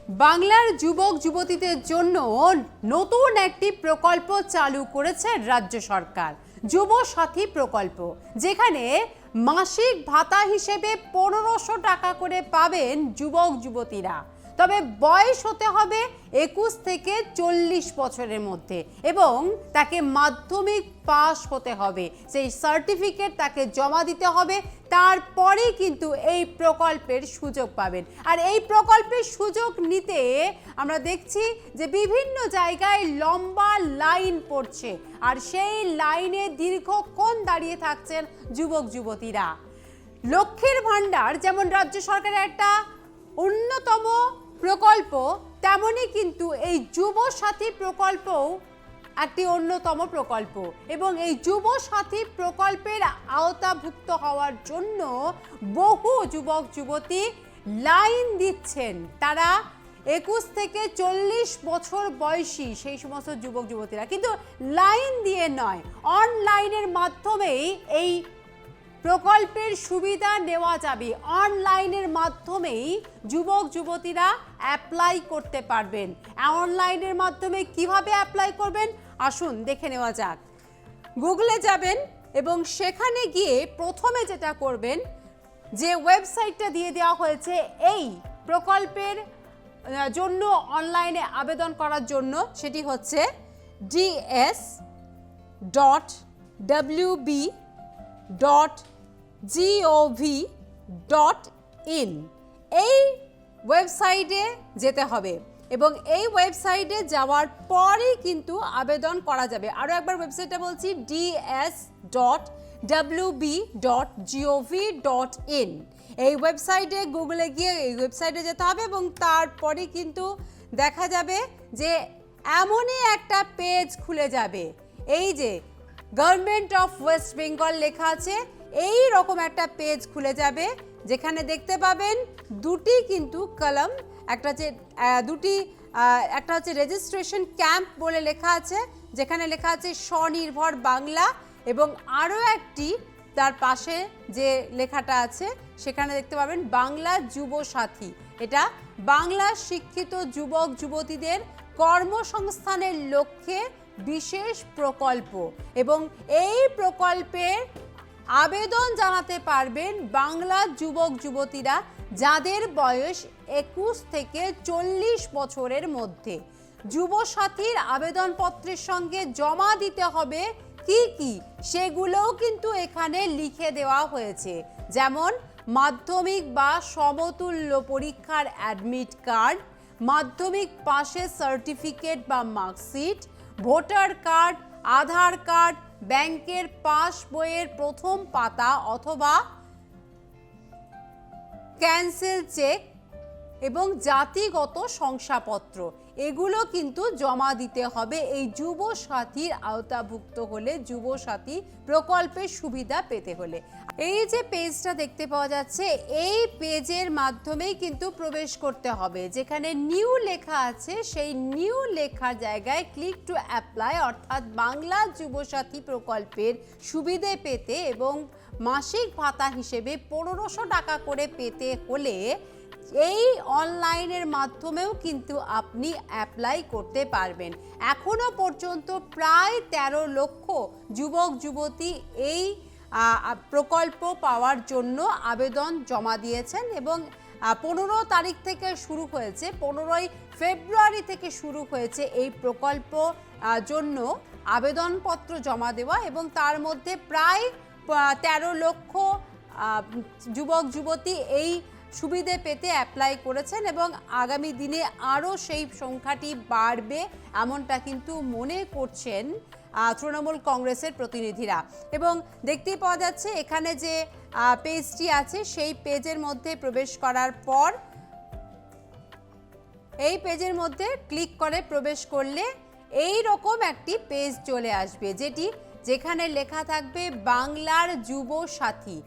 বাংলার যুবক যুবতীদের জন্য নতুন একটি প্রকল্প চালু করেছে রাজ্য সরকার, যুব সাথী প্রকল্প, যেখানে মাসিক ভাতা হিসেবে 1500 টাকা করে পাবেন যুবক যুবতীরা। তবে বয়স হতে হবে 21 থেকে 40 বছরের মধ্যে এবং তাকে মাধ্যমিক পাস হতে হবে। সেই সার্টিফিকেট তাকে জমা দিতে হবে, তারপরেই কিন্তু এই প্রকল্পের সুযোগ পাবেন। আর এই প্রকল্পের সুযোগ নিতে আমরা দেখছি যে বিভিন্ন জায়গায় লম্বা লাইন পড়ছে, আর সেই লাইনে দীর্ঘক্ষণ দাঁড়িয়ে থাকছেন যুবক যুবতীরা। লক্ষ্মীর ভাণ্ডার যেমন রাজ্য সরকারের একটা অন্যতম প্রকল্প, তেমনই কিন্তু এই যুব সাথী প্রকল্পও একটি অন্যতম প্রকল্প। এবং এই যুব সাথী প্রকল্পের আওতাভুক্ত হওয়ার জন্য বহু যুবক যুবতী লাইন দিচ্ছেন। তারা 21 থেকে 40 বছর বয়সী সেই সমস্ত যুবক যুবতীরা, কিন্তু লাইন দিয়ে নয়, অনলাইনের মাধ্যমেই এই প্রকল্পের সুবিধা নেওয়া যাবে। অনলাইনের মাধ্যমেই যুবক যুবতীরা অ্যাপ্লাই করতে পারবেন। অনলাইনের মাধ্যমে কিভাবে অ্যাপ্লাই করবেন আসুন দেখে নেওয়া যাক। গুগলে যাবেন এবং সেখানে গিয়ে প্রথমে যেটা করবেন, যে ওয়েবসাইটটা দিয়ে দেওয়া হয়েছে এই প্রকল্পের জন্য অনলাইনে আবেদন করার জন্য, সেটি হচ্ছে ds.wb.gov.in। এই ওয়েবসাইটে যেতে হবে এবং এই ওয়েবসাইটে যাওয়ার পরেই কিন্তু আবেদন করা যাবে। আরও একবার ওয়েবসাইটটা বলছি, ds.wb.gov.in। এই ওয়েবসাইটে গুগলে গিয়ে এই ওয়েবসাইটে যেতে হবে এবং তারপরে কিন্তু দেখা যাবে যে এমনই একটা পেজ খুলে যাবে। এই যে গভর্নমেন্ট অফ ওয়েস্ট বেঙ্গল লেখা আছে, এই রকম একটা পেজ খুলে যাবে, যেখানে দেখতে পাবেন দুটি কিন্তু কলাম, একটা হচ্ছে রেজিস্ট্রেশন ক্যাম্প বলে লেখা আছে, যেখানে লেখা আছে স্বনির্ভর বাংলা, এবং আরও একটি তার পাশে যে লেখাটা আছে সেখানে দেখতে পাবেন বাংলা যুব সাথী। এটা বাংলা শিক্ষিত যুবক যুবতীদের কর্মসংস্থানের লক্ষ্যে বিশেষ প্রকল্প, এবং এই প্রকল্পের আবেদন জানাতে পারবেন বাংলা যুবক যুবতীরা যাদের বয়স 21 থেকে 40 বছরের মধ্যে। যুব সাথীর আবেদনপত্রের সঙ্গে জমা দিতে হবে কি কি, সেগুলোও কিন্তু এখানে লিখে দেওয়া হয়েছে, যেমন মাধ্যমিক বা সমতুল্য পরীক্ষার অ্যাডমিট কার্ড, মাধ্যমিক পাশের সার্টিফিকেট বা মার্কশিট, ভোটার কার্ড, আধার কার্ড, ব্যাংকের পাস বইয়ের প্রথম পাতা অথবা ক্যান্সেল চেক এবং জাতিগত শংসাপত্র, এগুলো কিন্তু জমা দিতে হবে এই যুব সাথীর আওতাভুক্ত হলে, যুব সাথী প্রকল্পের সুবিধা পেতে হলে। এই যে পেজটা দেখতে পাওয়া যাচ্ছে, এই পেজের মাধ্যমেই কিন্তু প্রবেশ করতে হবে। যেখানে নিউ লেখা আছে, সেই নিউ লেখার জায়গায় ক্লিক টু অ্যাপ্লাই, অর্থাৎ বাংলা যুব সাথী প্রকল্পের সুবিধে পেতে এবং মাসিক ভাতা হিসেবে 1500 টাকা করে পেতে হলে এই অনলাইনের মাধ্যমেও কিন্তু আপনি অ্যাপ্লাই করতে পারবেন। এখনো পর্যন্ত প্রায় 13 লক্ষ যুবক যুবতী এই প্রকল্প পাওয়ার জন্য আবেদন জমা দিয়েছেন এবং 15 তারিখ থেকে শুরু হয়েছে, 15ই ফেব্রুয়ারি থেকে শুরু হয়েছে এই প্রকল্প জন্য আবেদনপত্র জমা দেওয়া, এবং তার মধ্যে প্রায় 13 লক্ষ যুবক যুবতী এই সুবিধে পেতে অ্যাপ্লাই করেছেন এবং আগামী দিনে আরও সেই সংখ্যাটি বাড়বে এমনটা কিন্তু মনে করছেন তৃণমূল কংগ্রেসের প্রতিনিধিরা। এবং দেখতেই পাওয়া যাচ্ছে এখানে যে পেজটি আছে, সেই পেজের মধ্যে প্রবেশ করার পর এই পেজের মধ্যে ক্লিক করে প্রবেশ করলে এই রকম একটি পেজ চলে আসবে, যেখানে লেখা থাকবে বাংলার যুব সাথী,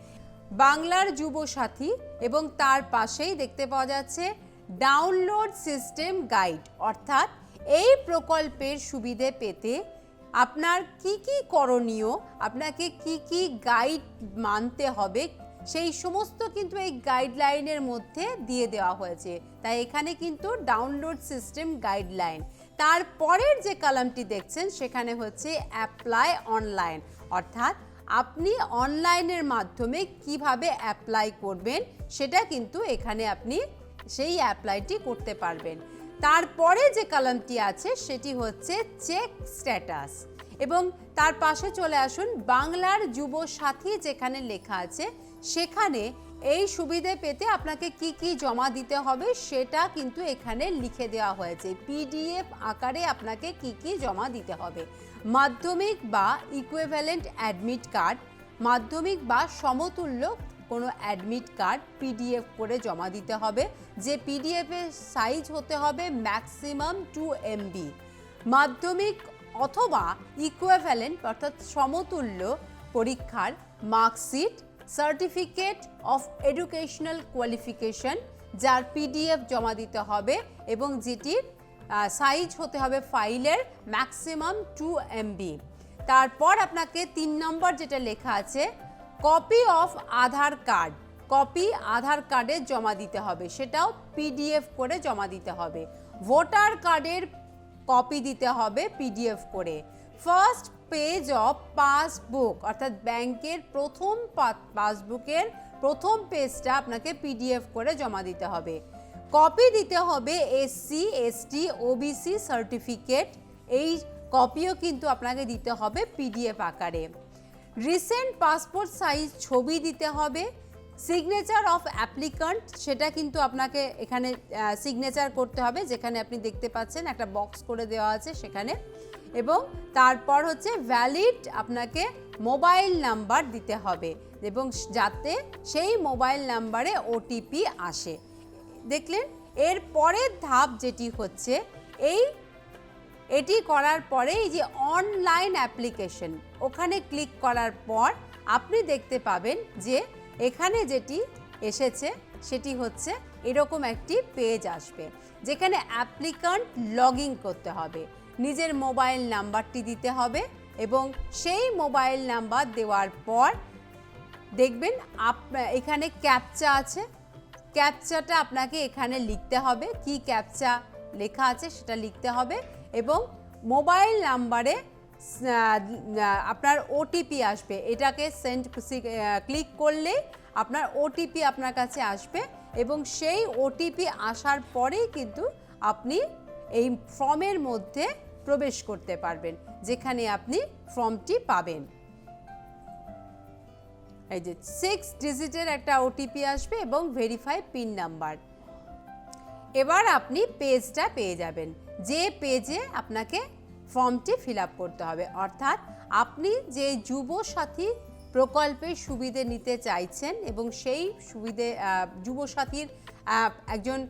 বাংলার যুব সাথী, এবং তার পাশেই দেখতে পাওয়া যাচ্ছে ডাউনলোড সিস্টেম গাইড, অর্থাৎ এই প্রকল্পের সুবিধে পেতে আপনার কি কি করণীয়, আপনাকে কি কি গাইড মানতে হবে, সেই সমস্ত কিন্তু এই গাইডলাইনের মধ্যে দিয়ে দেওয়া হয়েছে। তাই এখানে কিন্তু ডাউনলোড সিস্টেম গাইডলাইন। তারপরের যে কলামটি দেখছেন সেখানে হচ্ছে অ্যাপ্লাই অনলাইন, অর্থাৎ আপনি অনলাইনের মাধ্যমে কিভাবে অ্যাপ্লাই করবেন সেটা কিন্তু এখানে আপনি সেই অ্যাপ্লাইটি করতে পারবেন। তারপরে যে কলামটি আছে সেটি হচ্ছে চেক স্ট্যাটাস, এবং তার পাশে চলে আসুন বাংলার যুব সাথী যেখানে লেখা আছে সেখানে এই সুবিধে পেতে আপনাকে কি কি জমা দিতে হবে সেটা কিন্তু এখানে লিখে দেওয়া হয়েছে। পিডিএফ আকারে আপনাকে কি কি জমা দিতে হবে। মাধ্যমিক বা ইকুইভ্যালেন্ট অ্যাডমিট কার্ড, মাধ্যমিক বা সমতুল্য কোনো অ্যাডমিট কার্ড পিডিএফ করে জমা দিতে হবে, যে পিডিএফের সাইজ হতে হবে ম্যাক্সিমাম 2 MB। মাধ্যমিক অথবা ইকুইভ্যালেন্ট অর্থাৎ সমতুল্য পরীক্ষার marksheet, certificate of educational qualification যার পিডিএফ জমা দিতে হবে এবং যেটির সাইজ হতে হবে ফাইলের ম্যাক্সিমাম 2 MB। তারপর আপনাকে 3 নম্বর যেটা লেখা আছে copy of Aadhaar card, copy Aadhaar কার্ডের জমা দিতে হবে, সেটাও পিডিএফ করে জমা দিতে হবে। ভোটার কার্ডের কপি দিতে হবে পিডিএফ করে। ফার্স্ট পেজ অফ পাসবুক অর্থাৎ ব্যাংকের প্রথম পাসবুকের প্রথম পেজটা আপনাকে পিডিএফ করে জমা দিতে হবে। কপি দিতে হবে SC ST OBC সার্টিফিকেট, এই কপিও কিন্তু আপনাকে দিতে হবে পিডিএফ আকারে। রিসেন্ট পাসপোর্ট সাইজ ছবি দিতে হবে। সিগনেচার অফ অ্যাপ্লিক্যান্ট সেটা কিন্তু আপনাকে এখানে সিগনেচার করতে হবে, যেখানে আপনি দেখতে পাচ্ছেন একটা বক্স করে দেওয়া আছে সেখানে। এবং তারপর হচ্ছে ভ্যালিড আপনাকে মোবাইল নাম্বার দিতে হবে এবং যাতে সেই মোবাইল নাম্বারে OTP আসে। দেখলেন, এর পরের ধাপ যেটি হচ্ছে এটি করার পরে এই যে অনলাইন অ্যাপ্লিকেশন, ওখানে ক্লিক করার পর আপনি দেখতে পাবেন যে এখানে যেটি এসেছে সেটি হচ্ছে এরকম একটি পেজ আসবে, যেখানে অ্যাপ্লিক্যান্ট লগ ইন করতে হবে, নিজের মোবাইল নাম্বারটি দিতে হবে এবং সেই মোবাইল নাম্বার দেওয়ার পর দেখবেন এখানে ক্যাপচা আছে, ক্যাপচাটা আপনাকে এখানে লিখতে হবে, কি ক্যাপচা লেখা আছে সেটা লিখতে হবে এবং মোবাইল নাম্বারে আপনার OTP আসবে, এটাকে সেন্ড ক্লিক করলে আপনার OTP আপনার কাছে আসবে এবং সেই OTP আসার পরেই কিন্তু আপনি এই ফর্মের মধ্যে প্রবেশ করতে পারবেন, যেখানে আপনি ফর্মটি পাবেন। এই যে 6 ডিজিটের একটা OTP আসবে এবং ভেরিফাই পিন নাম্বার। এবার আপনি পেজটা পেয়ে যাবেন, যে পেজে আপনাকে ফর্মটি ফিল আপ করতে হবে। অর্থাৎ আপনি যে যুব সাথী প্রকল্পের সুবিধে নিতে চাইছেন এবং সেই সুবিধে যুব সাথীর একজন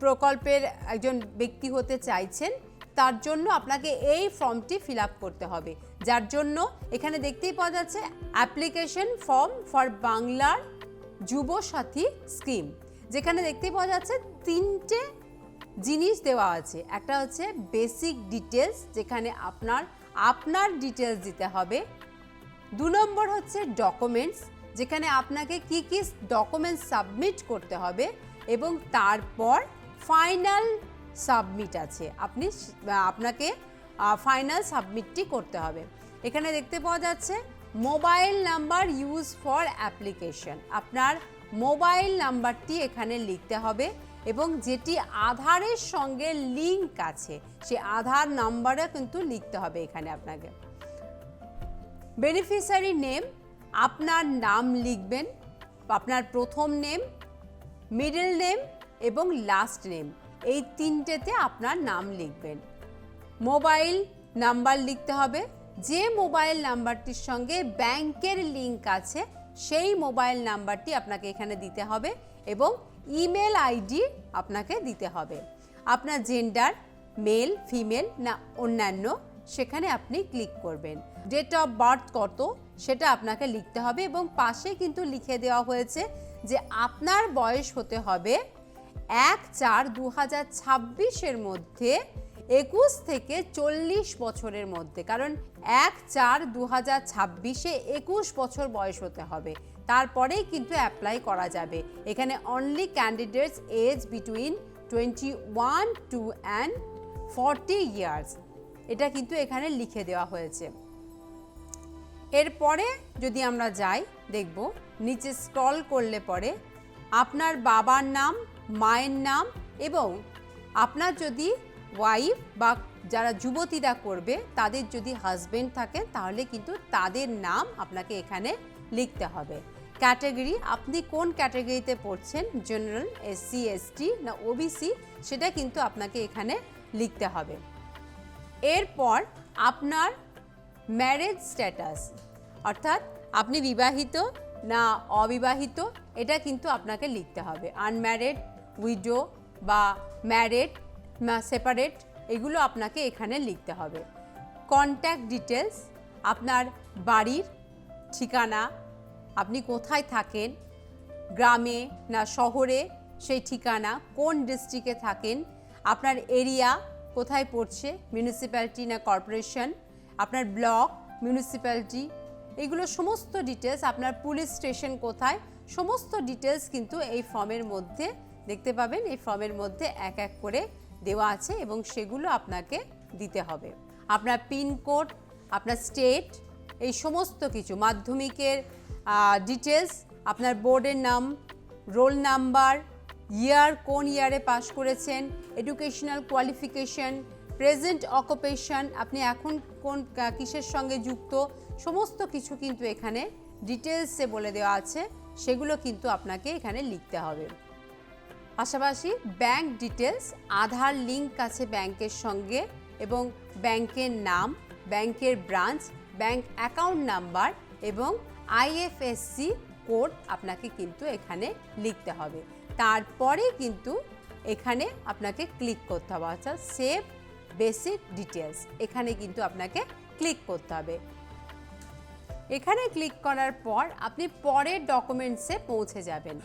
প্রকল্পের একজন ব্যক্তি হতে চাইছেন, তার জন্য আপনাকে এই ফর্মটি ফিল আপ করতে হবে, যার জন্য এখানে দেখতেই পাওয়া যাচ্ছে অ্যাপ্লিকেশন ফর্ম ফর বাংলার যুব সাথী স্কিম, যেখানে দেখতেই পাওয়া যাচ্ছে 3টে জিনিস দেওয়া আছে। একটা হচ্ছে বেসিক ডিটেলস, যেখানে আপনার ডিটেলস দিতে হবে। 2 নম্বর হচ্ছে ডকুমেন্টস, যেখানে আপনাকে কি কি ডকুমেন্টস সাবমিট করতে হবে এবং তারপর ফাইনাল সাবমিট আছে, আপনাকে ফাইনাল সাবমিটটি করতে হবে। এখানে দেখতে পাওয়া যাচ্ছে mobile number use for application, আপনার মোবাইল নাম্বারটি এখানে লিখতে হবে এবং যেটি আধারের সঙ্গে লিঙ্ক আছে সে আধার নাম্বারও কিন্তু লিখতে হবে এখানে আপনাকে। বেনিফিশিয়ারি নেম, আপনার নাম লিখবেন, আপনার প্রথম নেম, মিডল নেম এবং লাস্ট নেম, এই 3টেতে আপনার নাম লিখবেন। মোবাইল নাম্বার লিখতে হবে, যে মোবাইল নাম্বারটির সঙ্গে ব্যাংকের লিঙ্ক আছে সেই মোবাইল নাম্বারটি আপনাকে এখানে দিতে হবে এবং ইমেল আইডি আপনাকে দিতে হবে। আপনার জেন্ডার মেল ফিমেল না অন্যান্য, সেখানে আপনি ক্লিক করবেন। ডেট অফ বার্থ কত সেটা আপনাকে লিখতে হবে এবং পাশে কিন্তু লিখে দেওয়া হয়েছে যে আপনার বয়স হতে হবে 1/4/2026 মধ্যে 21 থেকে 40 বছরের মধ্যে, কারণ 1/4/2026 21 বছর বয়স হতে হবে, তারপরেই কিন্তু অ্যাপ্লাই করা যাবে। এখানে only candidates age between 21 to and 40 years, এটা কিন্তু এখানে লিখে দেওয়া হয়েছে। এরপরে যদি আমরা যাই, দেখব নিচে স্ক্রল করলে পরে আপনার বাবার নাম, মায়ের নাম এবং আপনার যদি ওয়াইফ বা যারা যুবতীরা করবে তাদের যদি হাজবেন্ড থাকে তাহলে কিন্তু তাদের নাম আপনাকে এখানে লিখতে হবে। ক্যাটাগরি, আপনি কোন ক্যাটাগরিতে পড়ছেন, জেনারেল, এসসি, এসটি না ওবিসি, সেটা কিন্তু আপনাকে এখানে লিখতে হবে। এরপর আপনার ম্যারেজ স্ট্যাটাস, অর্থাৎ আপনি বিবাহিত না অবিবাহিত, এটা কিন্তু আপনাকে লিখতে হবে। আনম্যারিড, উইডো বা ম্যারিড না সেপারেট, এগুলো আপনাকে এখানে লিখতে হবে। কন্ট্যাক্ট ডিটেলস, আপনার বাড়ির ঠিকানা, আপনি কোথায় থাকেন, গ্রামে না শহরে সেই ঠিকানা, কোন ডিস্ট্রিক্টে থাকেন, আপনার এরিয়া কোথায় পড়ছে, মিউনিসিপ্যালিটি না কর্পোরেশন, আপনার ব্লক, মিউনিসিপ্যালিটি, এগুলো সমস্ত ডিটেলস, আপনার পুলিশ স্টেশন কোথায়, সমস্ত ডিটেলস কিন্তু এই ফর্মের মধ্যে দেখতে পাবেন। এই ফর্মের মধ্যে এক এক করে দেওয়া আছে এবং সেগুলো আপনাকে দিতে হবে। আপনার পিনকোড, আপনার স্টেট, এই সমস্ত কিছু, মাধ্যমিকের ডিটেলস, আপনার বোর্ডের নাম, রোল নাম্বার, ইয়ার, কোন ইয়ারে পাস করেছেন, এডুকেশনাল কোয়ালিফিকেশন, প্রেজেন্ট অকুপেশন, আপনি এখন কোন কিসের সঙ্গে যুক্ত, সমস্ত কিছু কিন্তু এখানে ডিটেলসে বলে দেওয়া আছে, সেগুলো কিন্তু আপনাকে এখানে লিখতে হবে। পাশাপাশি ব্যাংক ডিটেলস, আধার লিঙ্ক আছে ব্যাংকের সঙ্গে এবং ব্যাংকের নাম, ব্যাংকের ব্রাঞ্চ, ব্যাংক অ্যাকাউন্ট নাম্বার এবং আইএফএসসি কোড আপনাকে কিন্তু এখানে লিখতে হবে। তারপরে কিন্তু এখানে আপনাকে ক্লিক করতে হবে, অর্থাৎ সেভ বেসিক ডিটেলস, এখানে কিন্তু আপনাকে ক্লিক করতে হবে। এখানে ক্লিক করার পর আপনি পরের ডকুমেন্টসে পৌঁছে যাবেন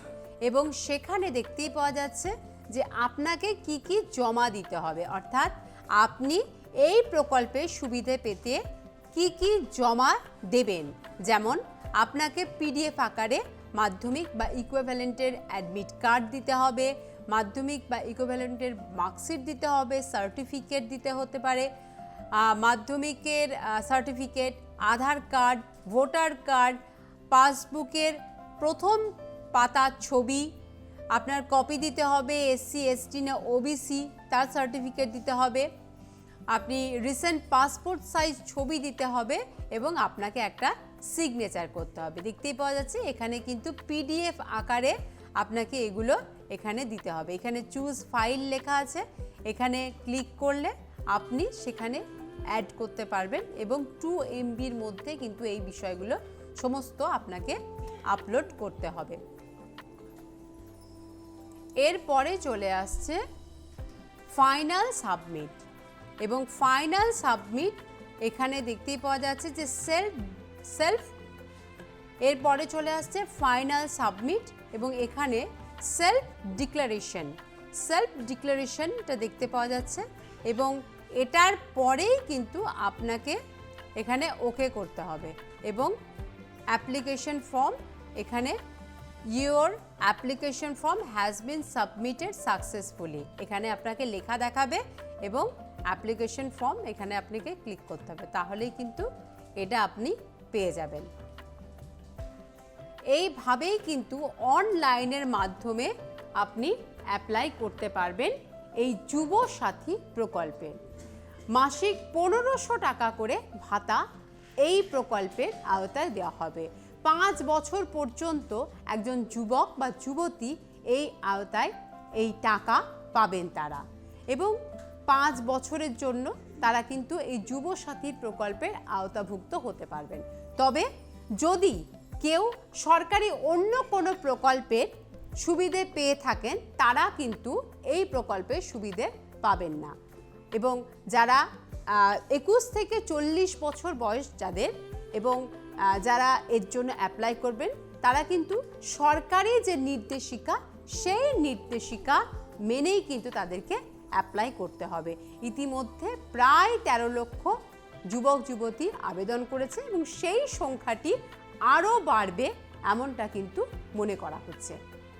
এবং সেখানে দেখতেই পাওয়া যাচ্ছে যে আপনাকে কি কি জমা দিতে হবে, অর্থাৎ আপনি এই প্রকল্পের সুবিধে পেতে কি কি জমা দেবেন। যেমন আপনাকে পিডিএফ আকারে মাধ্যমিক বা ইকুইভ্যালেন্টের অ্যাডমিট কার্ড দিতে হবে, মাধ্যমিক বা ইকুইভ্যালেন্টের মার্কশিট দিতে হবে, সার্টিফিকেট দিতে হতে পারে, মাধ্যমিকের সার্টিফিকেট, আধার কার্ড, ভোটার কার্ড, পাসবুকের প্রথম পাতার ছবি আপনার কপি দিতে হবে, এসসি, এসটি না ওবিসি তার সার্টিফিকেট দিতে হবে, আপনি রিসেন্ট পাসপোর্ট সাইজ ছবি দিতে হবে এবং আপনাকে একটা সিগনেচার করতে হবে। দেখতেই পাওয়া যাচ্ছে এখানে কিন্তু পিডিএফ আকারে আপনাকে এগুলো এখানে দিতে হবে। এখানে চুজ ফাইল লেখা আছে, এখানে ক্লিক করলে আপনি সেখানে অ্যাড করতে পারবেন এবং 2 MBর মধ্যে কিন্তু এই বিষয়গুলো সমস্ত আপনাকে আপলোড করতে হবে। এরপরে চলে আসছে ফাইনাল সাবমিট এবং ফাইনাল সাবমিট এখানে দেখতেই পাওয়া যাচ্ছে যে সেলফ, এরপরে চলে আসছে ফাইনাল সাবমিট এবং এখানে সেলফ ডিক্লারেশনটা দেখতে পাওয়া যাচ্ছে এবং এটার পরেই কিন্তু আপনাকে এখানে ওকে করতে হবে এবং অ্যাপ্লিকেশন ফর্ম, এখানে your application form has been submitted successfully, এখানে আপনাকে লেখা দেখাবে এবং অ্যাপ্লিকেশন ফর্ম এখানে আপনাকে ক্লিক করতে হবে, তাহলেই কিন্তু এটা আপনি পেয়ে যাবেন। এইভাবেই কিন্তু অনলাইনের মাধ্যমে আপনি অ্যাপ্লাই করতে পারবেন এই যুব সাথী প্রকল্পে। মাসিক 1500 টাকা করে ভাতা এই প্রকল্পের আওতায় দেওয়া হবে। 5 বছর পর্যন্ত একজন যুবক বা যুবতী এই আওতায় এই টাকা পাবেন তারা এবং 5 বছরের জন্য তারা কিন্তু এই যুব সাথী প্রকল্পের আওতাভুক্ত হতে পারবেন। তবে যদি কেউ সরকারি অন্য কোনো প্রকল্পের সুবিধে পেয়ে থাকেন তারা কিন্তু এই প্রকল্পের সুবিধে পাবেন না এবং যারা 21 থেকে 40 বছর বয়স যাদের এবং যারা এর জন্য অ্যাপ্লাই করবেন তারা কিন্তু সরকারি যে নির্দেশিকা সেই নির্দেশিকা মেনেই কিন্তু তাদেরকে অ্যাপ্লাই করতে হবে। ইতিমধ্যে প্রায় 13 লক্ষ যুবক যুবতী আবেদন করেছে এবং সেই সংখ্যাটি আরও বাড়বে এমনটা কিন্তু মনে করা হচ্ছে।